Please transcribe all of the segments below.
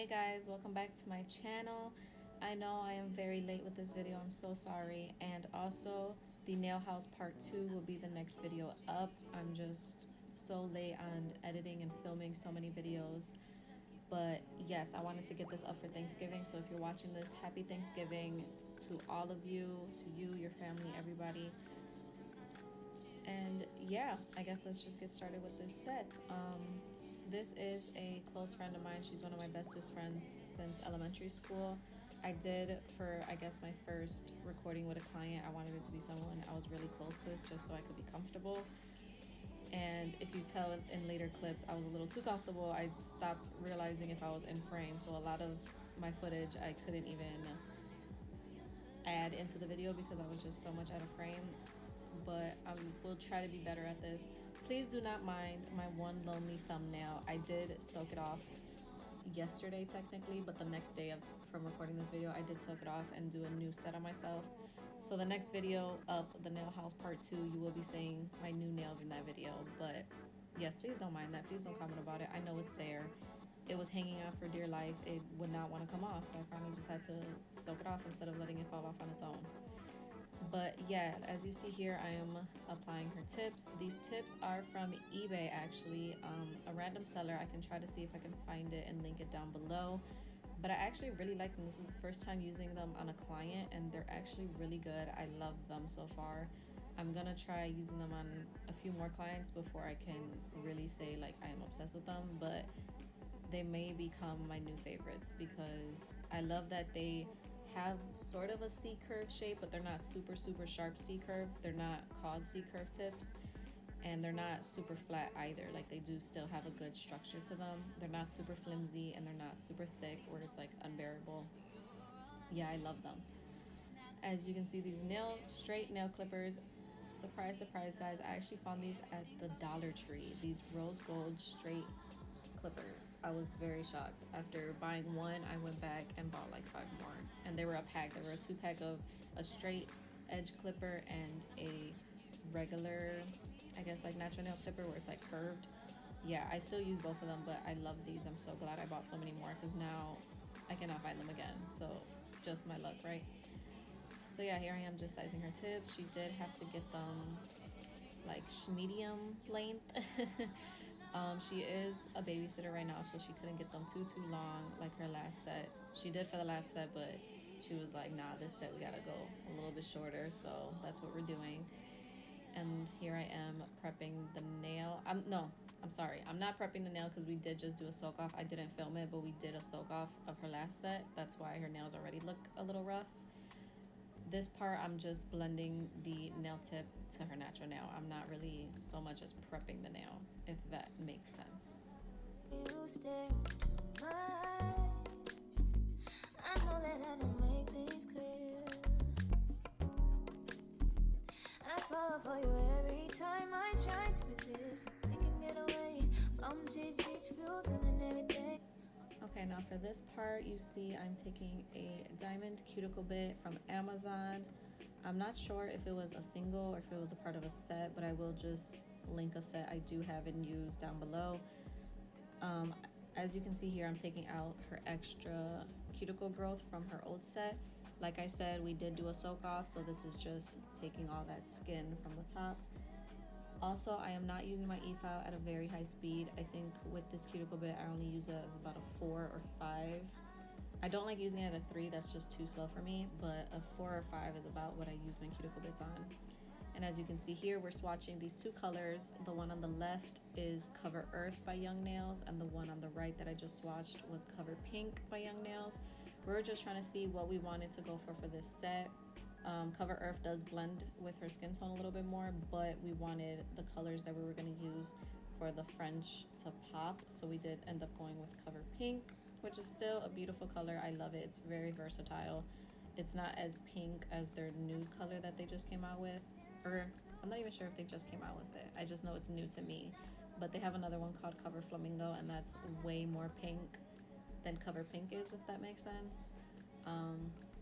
guys, welcome back to my channel. I know I am very late with this video, I'm so sorry. And also the nail house part 2 will be the next video up. I'm just so late on editing and filming so many videos. But yes, I wanted to get this up for Thanksgiving. So if you're watching this, happy Thanksgiving to all of you, to you, your family, everybody. And yeah, I guess let's just get started with this set. This is a close friend of mine. She's one of my bestest friends since elementary school. I did, for I guess my first recording with a client, I wanted it to be someone I was really close with just so I could be comfortable. And if you tell in later clips, I was a little too comfortable. I stopped realizing if I was in frame. So a lot of my footage I couldn't even add into the video because I was just so much out of frame. But I will try to be better at this. Please do not mind my one lonely thumbnail. I did soak it off yesterday technically, but the next day from recording this video, I did soak it off and do a new set on myself. So the next video up, the nail house part 2, you will be seeing my new nails in that video. But yes, please don't mind that. Please don't comment about it. I know it's there. It was hanging out for dear life. It would not want to come off, so I finally just had to soak it off instead of letting it fall off on its own. But yeah, as you see here, I am applying her tips. These tips are from eBay, actually, a random seller. I can try to see if I can find it and link it down below. But I actually really like them. This is the first time using them on a client, and they're actually really good. I love them so far. I'm gonna try using them on a few more clients before I can really say like I am obsessed with them, but they may become my new favorites because I love that they have sort of a C-curve shape, but they're not super sharp C-curve. They're not called C-curve tips, and they're not super flat either. Like, they do still have a good structure to them. They're not super flimsy, and they're not super thick where it's like unbearable. Yeah, I love them. As you can see, these straight nail clippers, surprise guys, I actually found these at the Dollar Tree. These rose gold straight clippers. I was very shocked. After buying one, I went back and bought like 5 more, and they were a pack. They were a 2-pack of a straight edge clipper and a regular, I guess, like natural nail clipper where it's like curved. Yeah, I still use both of them, but I love these. I'm so glad I bought so many more because now I cannot find them again. So just my luck, right? So yeah, here I am just sizing her tips. She did have to get them like medium length. She is a babysitter right now, so she couldn't get them too long like her last set. She did for the last set, but she was like, nah, this set we gotta go a little bit shorter, so that's what we're doing. And here I am prepping the nail. I'm sorry, I'm not prepping the nail because we did just do a soak off. I didn't film it, but we did a soak off of her last set. That's why her nails already look a little rough. This part, I'm just blending the nail tip to her natural nail. I'm not really so much as prepping the nail, if that makes sense. You stare into my eyes. I know that I don't make things clear. I fall for you every time I try to resist. You can get away. Chase beach views and every day. Okay, now for this part, you see I'm taking a diamond cuticle bit from Amazon. I'm not sure if it was a single or if it was a part of a set, but I will just link a set I do have and use down below. As you can see here, I'm taking out her extra cuticle growth from her old set. Like I said, we did do a soak off, so this is just taking all that skin from the top. Also, I am not using my e-file at a very high speed. I think with this cuticle bit, I only use it as about a 4 or 5. I don't like using it at a 3, that's just too slow for me, but a 4 or 5 is about what I use my cuticle bits on. And as you can see here, we're swatching these 2 colors. The one on the left is Cover Earth by Young Nails, and the one on the right that I just swatched was Cover Pink by Young Nails. We're just trying to see what we wanted to go for this set. Cover Earth does blend with her skin tone a little bit more, but we wanted the colors that we were going to use for the French to pop, so we did end up going with Cover Pink, which is still a beautiful color. I love it. It's very versatile. It's not as pink as their nude color that they just came out with, or I'm not even sure if they just came out with it. I just know it's new to me, but they have another one called Cover Flamingo, and that's way more pink than Cover Pink is, if that makes sense.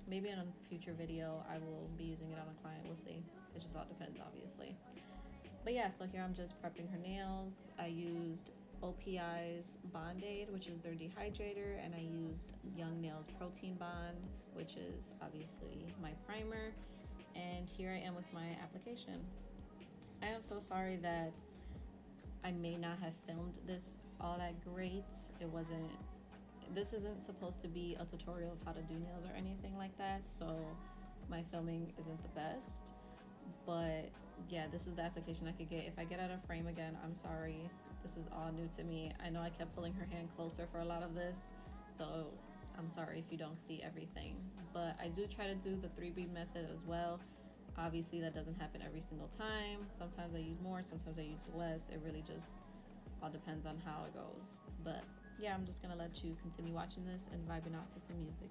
Maybe in a future video I will be using it on a client, we'll see. It just all depends, obviously. But yeah, so here I'm just prepping her nails. I used OPI's Band-Aid, which is their dehydrator, and I used Young Nails Protein Bond, which is obviously my primer. And here I am with my application. I am so sorry that I may not have filmed this all that great. This isn't supposed to be a tutorial of how to do nails or anything like that, so my filming isn't the best. But yeah, this is the application I could get. If I get out of frame again, I'm sorry. This is all new to me. I know I kept pulling her hand closer for a lot of this, so I'm sorry if you don't see everything. But I do try to do the 3 bead method as well. Obviously, that doesn't happen every single time. Sometimes I use more, sometimes I use less. It really just all depends on how it goes. But yeah, I'm just gonna let you continue watching this and vibing out to some music.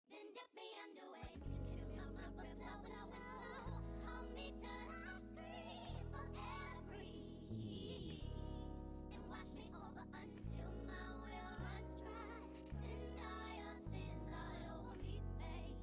Then dip me underway. You can feel my breath now, hold me till I scream for air to breathe, and wash me over until my well runs dry. Send all your sins all over me, baby,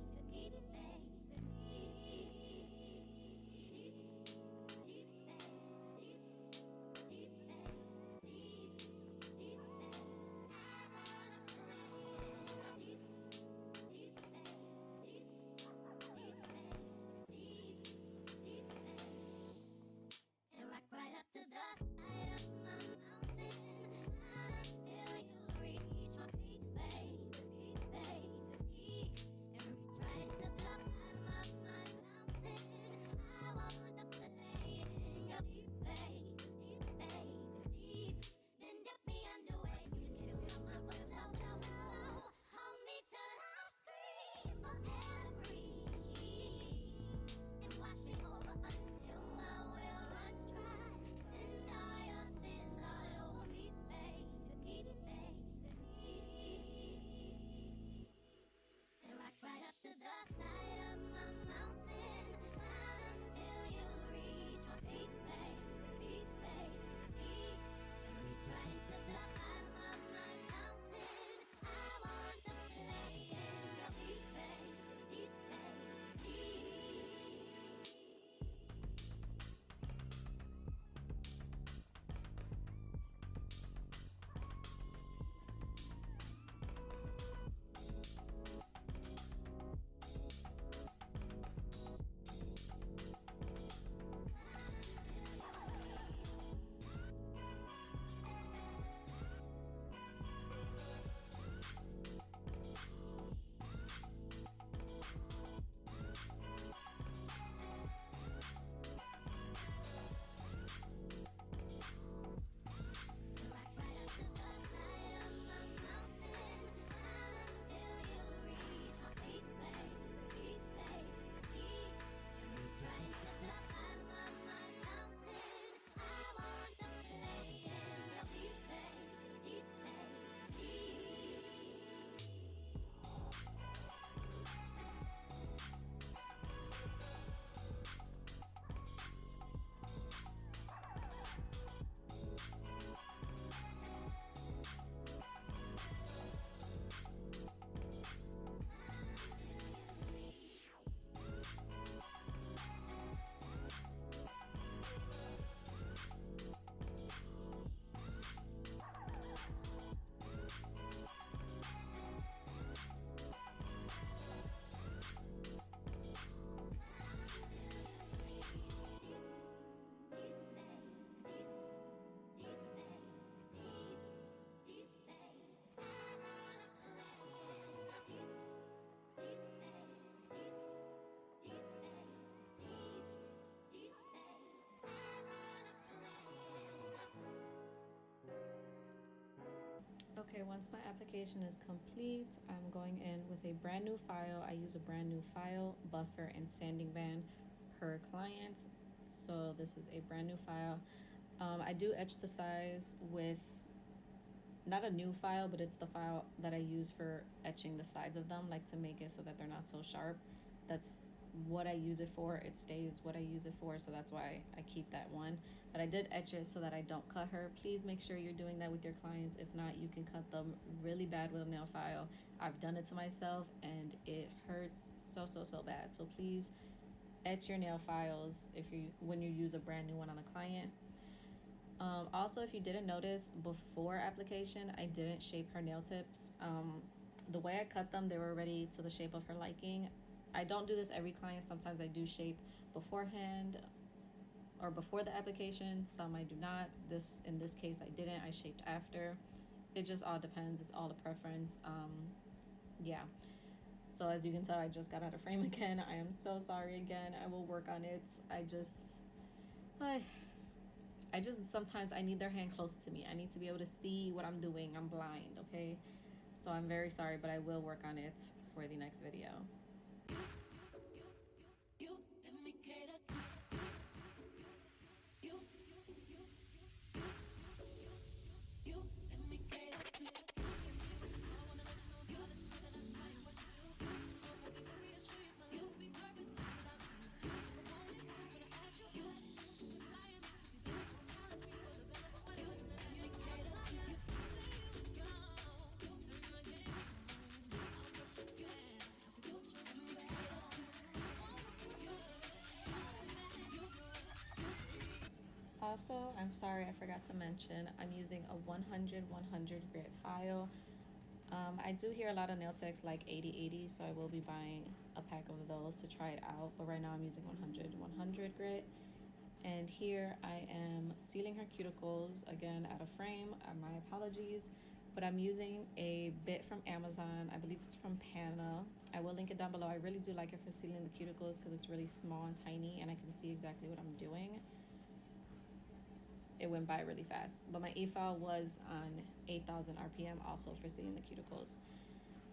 Okay, once my application is complete, I'm going in with a brand new file. I use a brand new file, buffer, and sanding band per client. So this is a brand new file. I do etch the size with not a new file, but it's the file that I use for etching the sides of them, like to make it so that they're not so sharp. That's what I use it for. It stays what I use it for, so that's why I keep that one. But I did etch it so that I don't cut her. Please make sure you're doing that with your clients. If not, you can cut them really bad with a nail file. I've done it to myself and it hurts so bad. So please etch your nail files when you use a brand new one on a client. Also, if you didn't notice, before application, I didn't shape her nail tips. The way I cut them, they were already to the shape of her liking. I don't do this every client. Sometimes I do shape beforehand or before the application. Some I do not. In this case, I didn't. I shaped after. It just all depends. It's all a preference. Yeah. So as you can tell, I just got out of frame again. I am so sorry again. I will work on it. I just sometimes I need their hand close to me. I need to be able to see what I'm doing. I'm blind, okay? So I'm very sorry, but I will work on it for the next video. Also, I'm sorry, I forgot to mention, I'm using a 100 grit file. I do hear a lot of nail techs like 80/80, so I will be buying a pack of those to try it out. But right now I'm using 100 grit. And here I am sealing her cuticles, again out of frame. My apologies. But I'm using a bit from Amazon. I believe it's from Pana. I will link it down below. I really do like it for sealing the cuticles because it's really small and tiny and I can see exactly what I'm doing. It went by really fast. But my e-file was on 8,000 RPM also for sealing the cuticles.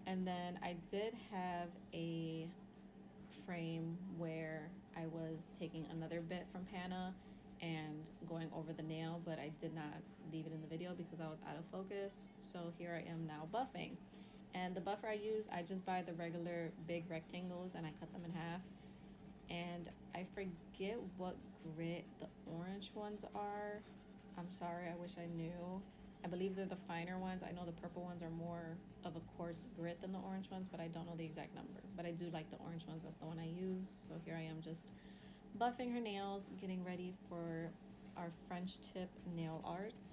And then I did have a frame where I was taking another bit from Pana and going over the nail, but I did not leave it in the video because I was out of focus. So here I am now buffing. And the buffer I use, I just buy the regular big rectangles and I cut them in half. And I forget what grit the orange ones are. I'm sorry, I wish I knew. I believe they're the finer ones. I know the purple ones are more of a coarse grit than the orange ones, but I don't know the exact number. But I do like the orange ones. That's the one I use. So here I am just buffing her nails, getting ready for our French tip nail art.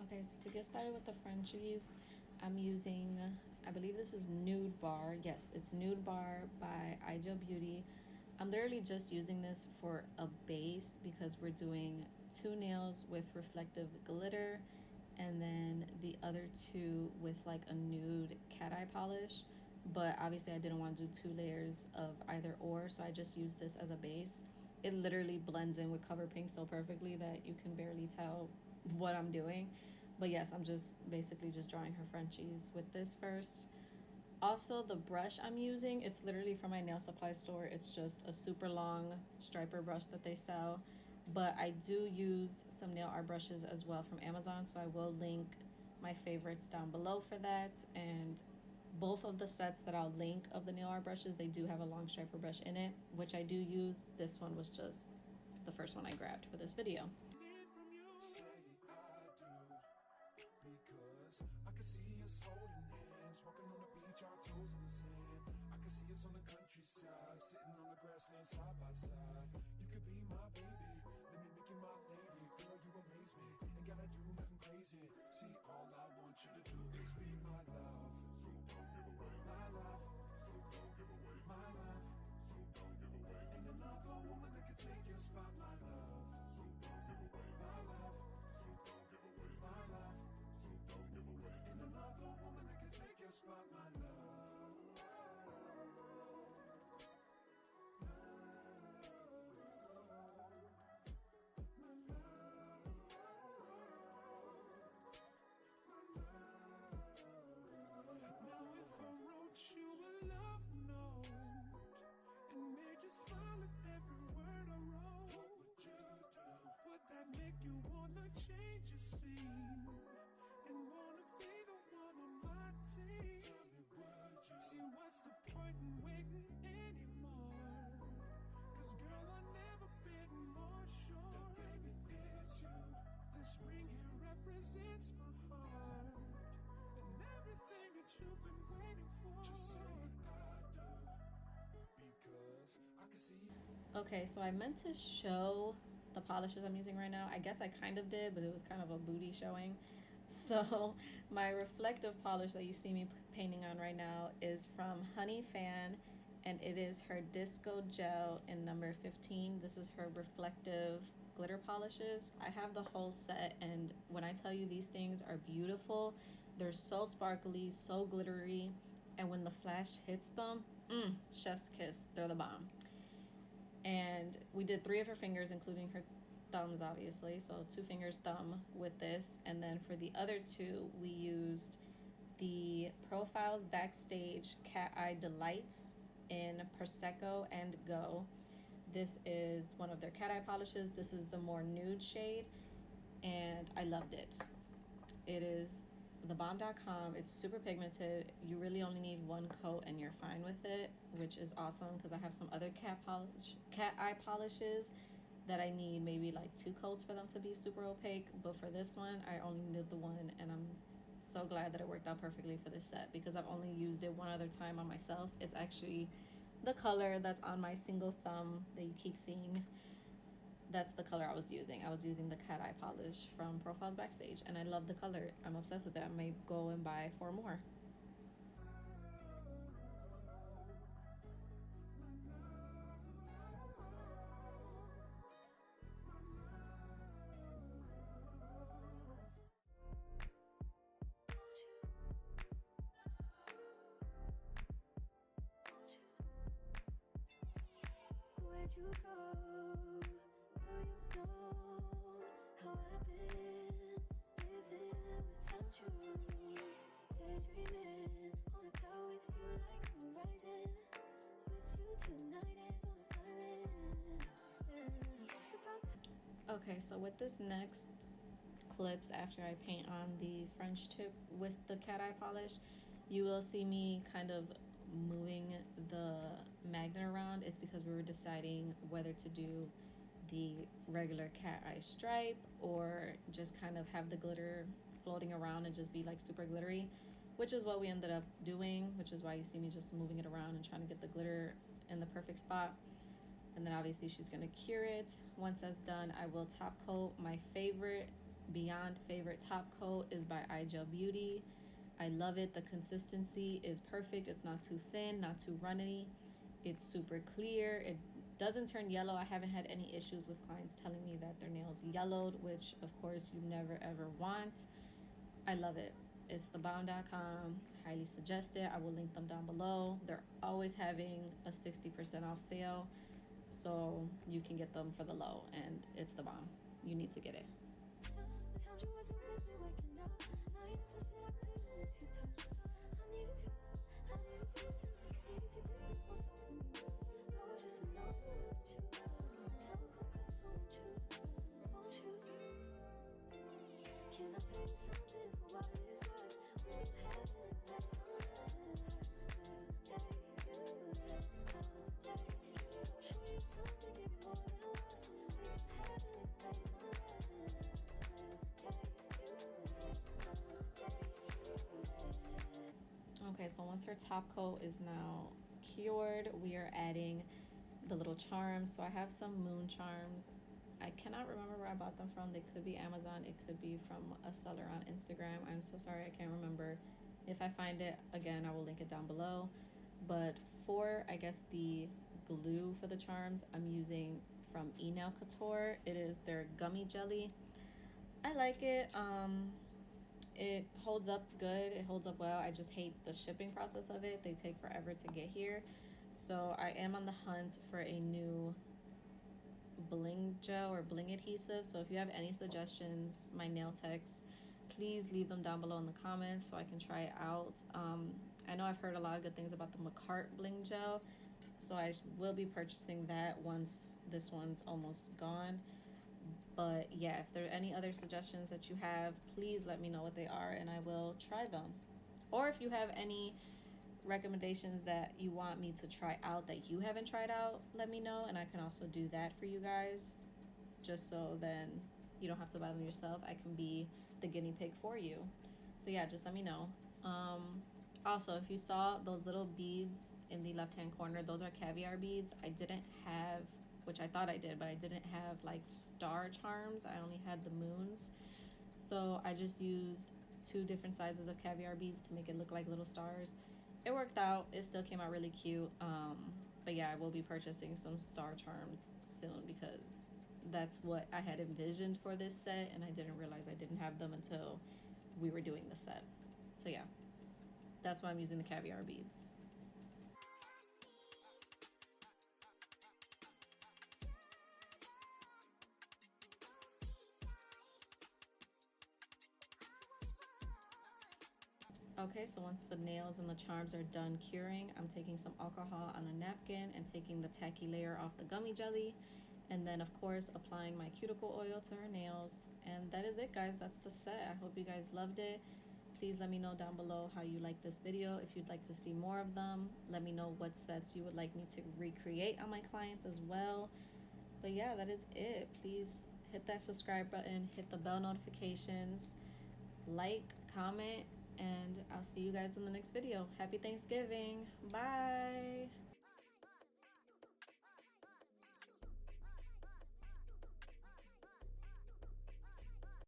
Okay, so to get started with the Frenchies, I'm using, I believe this is Nude Bar. Yes, it's Nude Bar by Ija Beauty. I'm literally just using this for a base because we're doing 2 nails with reflective glitter and then the other 2 with like a nude cat eye polish. But obviously I didn't want to do 2 layers of either or, so I just used this as a base. It literally blends in with Cover Pink so perfectly that you can barely tell what I'm doing. But yes, I'm just basically just drawing her Frenchies with this first. Also, the brush I'm using, it's literally from my nail supply store. It's just a super long striper brush that they sell. But I do use some nail art brushes as well from Amazon, so I will link my favorites down below for that. And both of the sets that I'll link of the nail art brushes, they do have a long striper brush in it, which I do use. This one was just the first one I grabbed for this video. I can see us holding hands, walking on the beach, our toes in the sand. I can see us on the countryside, sitting on the grassland side by side. You could be my baby, let me make you my lady. Girl, you amaze me, ain't gotta do nothing crazy. See, all I want you to do is be my love. So don't give away my love. So don't give away my love. So don't give away. Ain't another woman that can take your spot, my love. So don't give away my love. So don't give away my love. Don't give away. Ain't another woman that can take your spot, my love. every word I wrote. What would you do? Would that make you wanna change your scene and wanna be the one on my team? Tell me, would you? See, what's the point in waiting anymore? 'Cause girl, I've never been more sure that baby it's you. This ring here represents my heart and everything that you've been waiting for. Just say I do, because I can see you. Okay, so I meant to show the polishes I'm using right now. I guess I kind of did, but it was kind of a booty showing. So my reflective polish that you see me painting on right now is from Honey Fan, and it is her Disco Gel in number 15. This is her reflective glitter polishes. I have the whole set, and when I tell you these things are beautiful, they're so sparkly, so glittery, and when the flash hits them, chef's kiss, they're the bomb. And we did 3 of her fingers, including her thumbs, obviously, so 2 fingers, thumb with this, and then for the other 2 we used the Profiles Backstage Cat Eye Delights in Prosecco and Go. This is one of their cat eye polishes. This is the more nude shade, and I loved it. It is thebomb.com. It's super pigmented. You really only need 1 coat and you're fine with it, which is awesome because I have some other cat eye polishes that I need maybe like 2 coats for them to be super opaque, but for this one I only needed the 1, and I'm so glad that it worked out perfectly for this set because I've only used it one other time on myself. It's actually the color that's on my single thumb that you keep seeing. That's the color I was using. I was using the cat eye polish from Profiles Backstage, and I love the color. I'm obsessed with it. I may go and buy 4 more. Where'd you go? Girl, you know how I've been living without you. Daydreaming on a cloud with you like horizon. With you tonight is on an island. It's about to. Okay, so with this next clips, after I paint on the French tip with the cat eye polish, you will see me kind of moving the magnet around. It's because we were deciding whether to do the regular cat eye stripe or just kind of have the glitter floating around and just be like super glittery, which is what we ended up doing, which is why you see me just moving it around and trying to get the glitter in the perfect spot. And then obviously she's gonna cure it. Once that's done, I will top coat. My favorite, beyond favorite top coat is by iGel Beauty. I love it. The consistency is perfect. It's not too thin, not too runny. It's super clear. It doesn't turn yellow. I haven't had any issues with clients telling me that their nails yellowed, which of course you never ever want. I love it. It's thebomb.com. Highly suggest it. I will link them down below. They're always having a 60% off sale, so you can get them for the low, and it's the bomb. You need to get it. Times you wasn't with me waking up. Now you never said I couldn't let you touch. I needed to distance myself from you. I was just alone with you. So complex, won't you? Won't you? Can I tell you something for what it is worth? We've been having a place on earth. Take you there, take you. Show you something, give you more than words. We've been having this place on earth. Okay, so once her top coat is now cured, we are adding the little charms. So I have some moon charms. I cannot remember where I bought them from. They could be Amazon. It could be from a seller on Instagram. I'm so sorry, I can't remember. If I find it, again, I will link it down below. But for, I guess, the glue for the charms, I'm using from Nail Couture. It is their gummy jelly. I like it. It holds up good. It holds up well. I just hate the shipping process of it. They take forever to get here. So I am on the hunt for a new bling gel or bling adhesive. So if you have any suggestions, my nail techs, please leave them down below in the comments so I can try it out. I know I've heard a lot of good things about the McCart bling gel. So I will be purchasing that once this one's almost gone. But yeah, if there are any other suggestions that you have, please let me know what they are and I will try them. Or if you have any recommendations that you want me to try out that you haven't tried out, let me know and I can also do that for you guys. Just so then you don't have to buy them yourself. I can be the guinea pig for you. So yeah, just let me know. Also, if you saw those little beads in the left hand corner, those are caviar beads. I didn't have, which I thought I did, but I didn't have like star charms. I only had the moons. So I just used 2 different sizes of caviar beads to make it look like little stars. It worked out. It still came out really cute. But yeah, I will be purchasing some star charms soon because that's what I had envisioned for this set, and I didn't realize I didn't have them until we were doing the set. So yeah, that's why I'm using the caviar beads. Okay, so once the nails and the charms are done curing, I'm taking some alcohol on a napkin and taking the tacky layer off the gummy jelly. And then, of course, applying my cuticle oil to her nails. And that is it, guys. That's the set. I hope you guys loved it. Please let me know down below how you like this video. If you'd like to see more of them, let me know what sets you would like me to recreate on my clients as well. But yeah, that is it. Please hit that subscribe button, hit the bell notifications, like, comment, and I'll see you guys in the next video. Happy Thanksgiving. Bye.